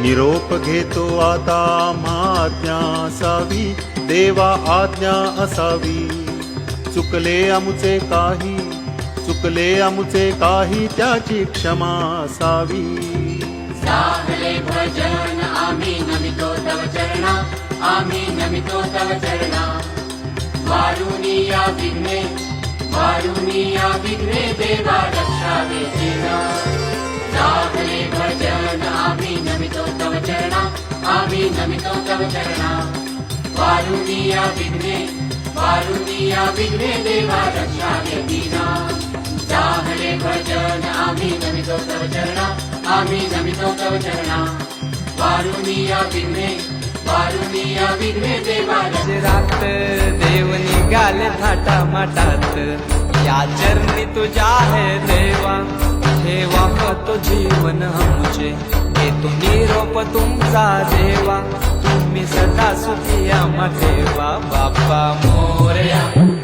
निरोप घेतो आता आज्ञा असावी, देवा आज्ञा असावी. चुकले आमुचे काही, चुकले आमुचे काही, त्याची क्षमा असावी. साहले भजन आम्ही नमितो तव चरणा, आम्ही नमितो तव चरणा. वारुणी या विघ्ने, वारुणी या विघ्ने, देवा रक्षावे जीना. साहले भजन आम्ही नमितो तव चरणा, आम्ही नमितो तव चरणा. वारुणी या विघ्ने, वारुणी या विघ्ने, देवा रक्षावे जीना. साहले भजन आम्ही नमितो तव चरणा, आम्ही नमितो तव चरणा. वारुणी या विघ्ने, वारुणी या विघ्ने, देवा रात देव निघाले थाटा माटात, या चरणी तुझ्या है देवा. ठेवा तो जीवन आमचे, घेतो निरोप तुमचा देवा. तुम्ही सदा सुखी आम्हा ठेवा, बाप्पा मोरया.